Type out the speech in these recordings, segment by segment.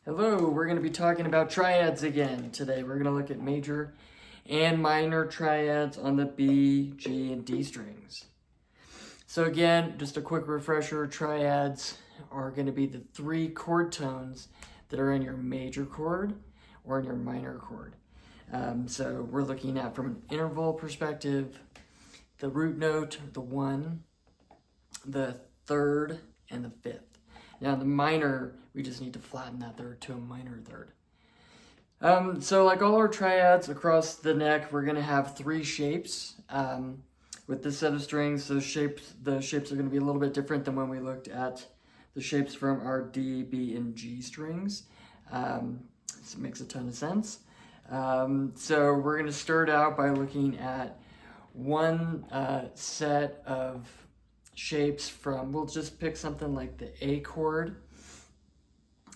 Hello, we're going to be talking about triads again today. We're going to look at major and minor triads on the B, G, and D strings. So again, just a quick refresher, triads are going to be the three chord tones that are in your major chord or in your minor chord. So we're looking at, from an interval perspective, the root note, the 1, the 3rd, and the 5th. Now the minor, we just need to flatten that third to a minor third. So like all our triads across the neck, we're going to have 3 shapes. With this set of strings, the shapes are going to be a little bit different than when we looked at the shapes from our D, B, and G strings. This makes a ton of sense. So we're going to start out by looking at one set of shapes from, we'll just pick something like the A chord,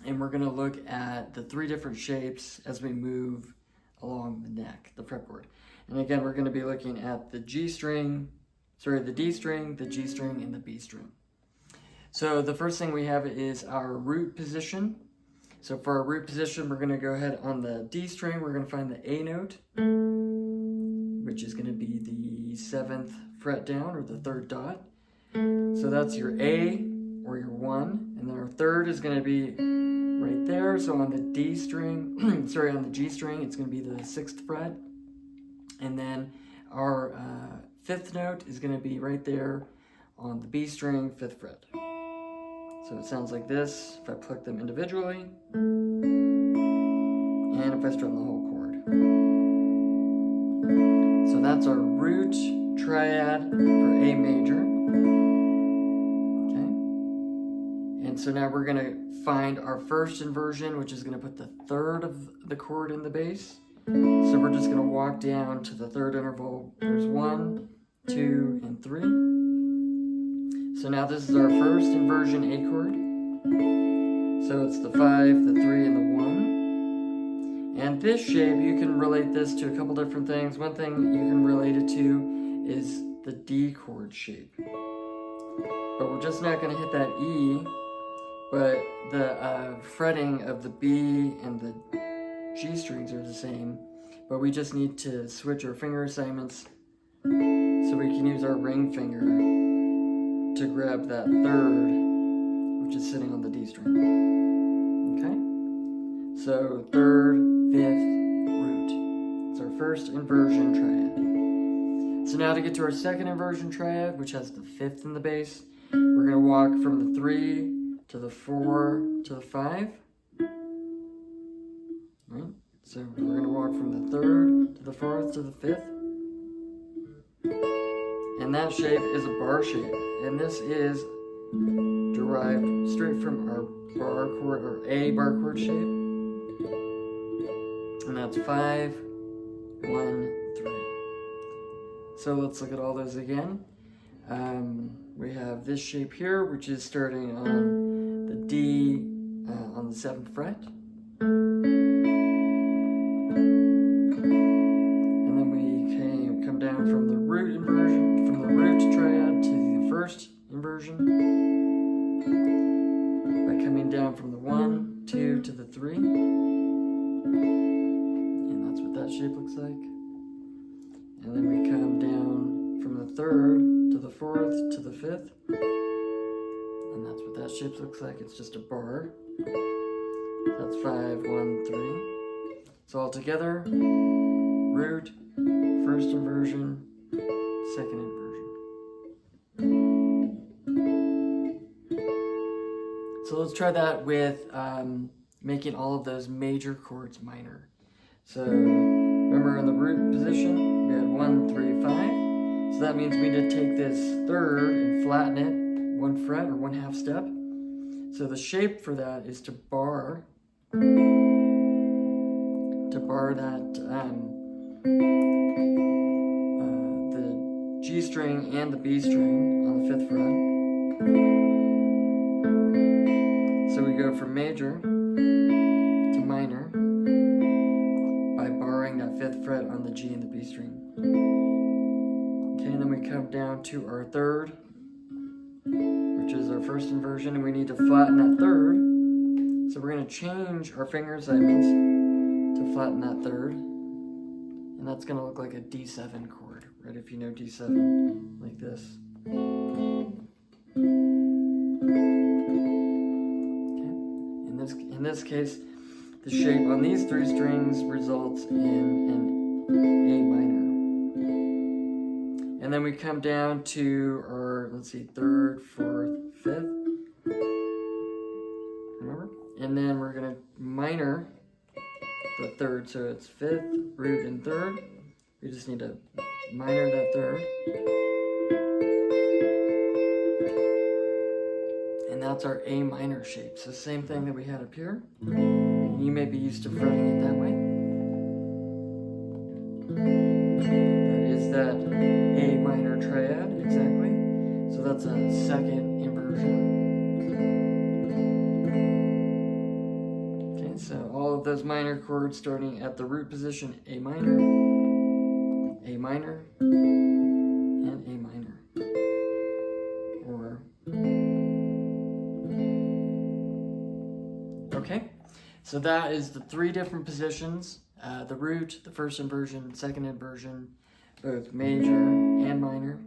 and we're going to look at the 3 different shapes as we move along the neck, the fretboard. And again, we're going to be looking at the D string, the G string, and the B string. So the first thing we have is our root position. So for our root position, we're going to go ahead on the D string, we're going to find the A note, which is going to be the 7th fret down, or the 3rd dot. So that's your A, or your 1, and then our 3rd is going to be right there. So on the D string, on the G string, it's going to be the 6th fret, and then our 5th note is going to be right there on the B string, 5th fret. So it sounds like this if I pluck them individually, and if I strum the whole chord. So that's our root triad for A major. And so now we're going to find our first inversion, which is going to put the 3rd of the chord in the bass. So we're just going to walk down to the 3rd interval. There's 1, 2, and 3. So now this is our first inversion A chord. So it's the 5, the 3, and the 1. And this shape, you can relate this to a couple different things. One thing you can relate it to is the D chord shape. But we're just not going to hit that E. But the fretting of the B and the G strings are the same, but we just need to switch our finger assignments so we can use our ring finger to grab that 3rd, which is sitting on the D string. Okay? So 3rd, 5th, root. It's our first inversion triad. So now to get to our second inversion triad, which has the 5th in the bass, we're going to walk from the 3 to the 4 to the 5. Right? So we're going to walk from the 3rd to the 4th to the 5th. And that shape is a bar shape. And this is derived straight from our bar chord, or A bar chord shape. And that's 5, 1, 3. So let's look at all those again. We have this shape here, which is starting on the D on the 7th fret. And then we come down from the root inversion, from the root triad to the first inversion by coming down from the 1, 2 to the 3. And that's what that shape looks like. And then we come down from the 3rd to the 4th to the 5th. And that's what that shape looks like. It's just a bar. That's 5, 1, 3. So all together, root, first inversion, second inversion. So let's try that with making all of those major chords minor. So remember, in the root position, we had 1, 3, 5. So that means we need to take this 3rd and flatten it 1 fret or 1/2 step. So the shape for that is to bar that the G string and the B string on the 5th fret. So we go from major to minor by barring that 5th fret on the G and the B string. Okay, and then we come down to our 3rd, which is our first inversion, and we need to flatten that 3rd. So we're going to change our finger assignments to flatten that third. And that's going to look like a D7 chord, right? If you know D7, like this. Okay. In this case, the shape on these three strings results in an A minor. And then we come down to our, let's see, third, fourth, fifth. Remember? And then we're going to minor the third, so it's fifth, root, and third. We just need to minor that third. And that's our A minor shape. So same thing that we had up here. You may be used to fretting it that way. That is that A minor triad, exactly. So that's a second inversion. Okay, so all of those minor chords starting at the root position, A minor, and A minor. Okay, so that is the three different positions, the root, the first inversion, second inversion, both major and minor.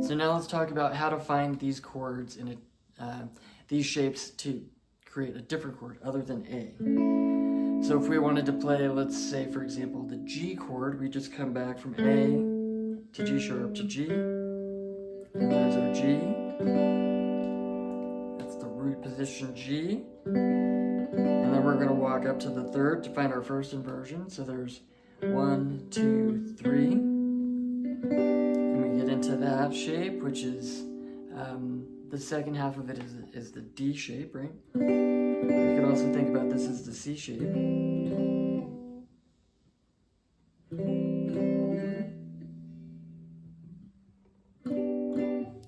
So now let's talk about how to find these chords in these shapes to create a different chord other than A. So if we wanted to play, let's say for example, the G chord, we just come back from A to G sharp to G, and there's our G. That's the root position G. And then we're going to walk up to the third to find our first inversion. So there's 1, 2, 3. And we get into that shape, which is the second half of it is the D shape, right? You could also think about this as the C shape.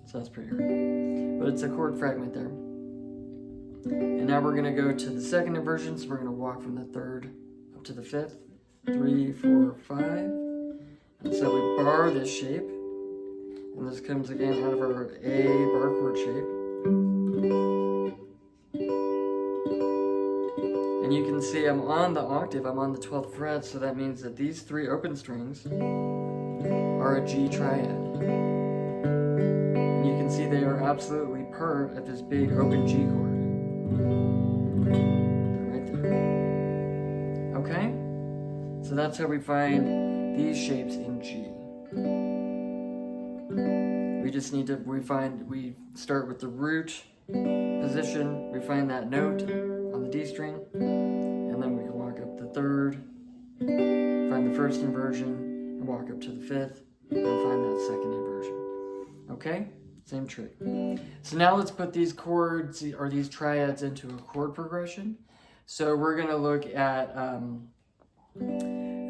So that's pretty hard. But it's a chord fragment there. And now we're going to go to the second inversion, so we're going to walk from the third up to the fifth. 3, 4, 5. And so we bar this shape. And this comes again out of our A bar chord shape. And you can see I'm on the octave, I'm on the 12th fret, so that means that these three open strings are a G triad. And you can see they are absolutely part of this big open G chord. Right there. Okay? So that's how we find these shapes in G. We just need to, we start with the root position, we find that note on the D string, and then we can walk up the third, find the first inversion, and walk up to the fifth, and find that second inversion. Okay? Same trick. So now let's put these chords, or these triads, into a chord progression. So we're going to look at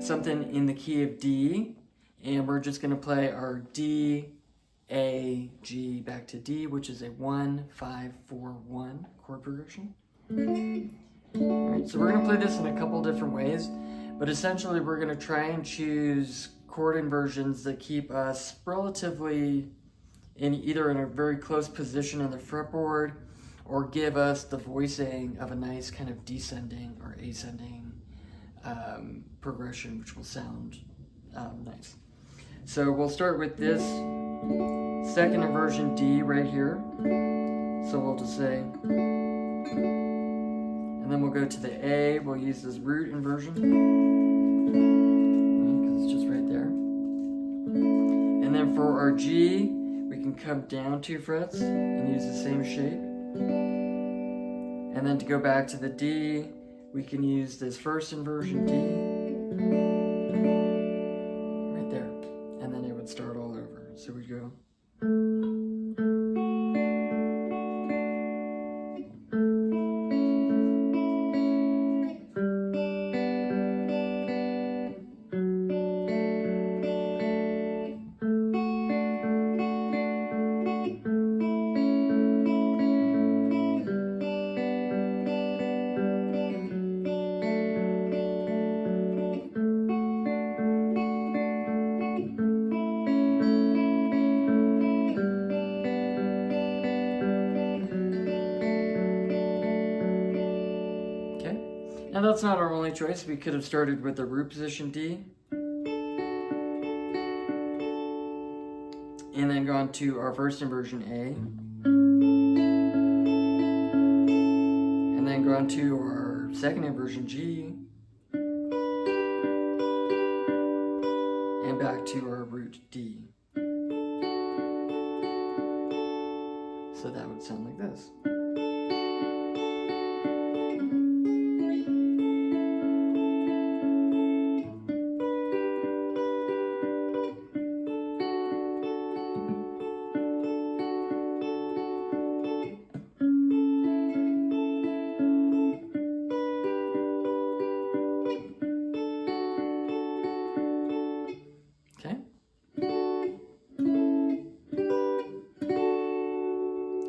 something in the key of D, and we're just going to play our D, A, G, back to D, which is a 1, 5, 4, 1 chord progression. Alright, so we're going to play this in a couple different ways, but essentially we're going to try and choose chord inversions that keep us relatively either in a very close position in the fretboard, or give us the voicing of a nice kind of descending or ascending progression, which will sound nice. So we'll start with this second inversion D right here. So we'll just say, and then we'll go to the A, we'll use this root inversion, because it's just right there. And then for our G, we can come down 2 frets and use the same shape. And then to go back to the D, we can use this first inversion D. Right there. And then it would start all over. So we go. Now that's not our only choice. We could have started with the root position D, and then gone to our first inversion A, and then gone to our second inversion G, and back to our root D. So that would sound like this. Okay.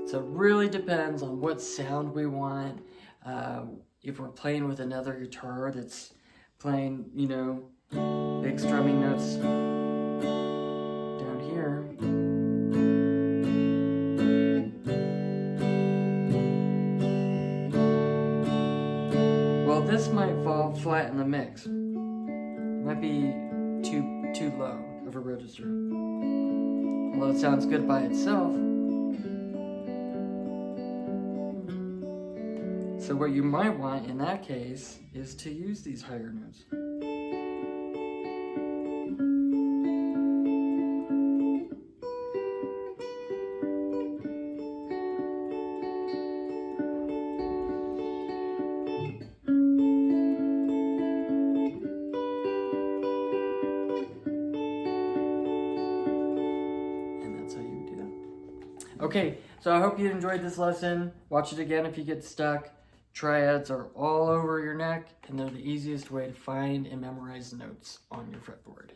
So it really depends on what sound we want. If we're playing with another guitar that's playing, you know, big strumming notes down here. Well, this might fall flat in the mix. It might be too low of a register. Although it sounds good by itself. So what you might want in that case is to use these higher notes. And that's how you do that. Okay, so I hope you enjoyed this lesson. Watch it again if you get stuck. Triads are all over your neck, and they're the easiest way to find and memorize notes on your fretboard.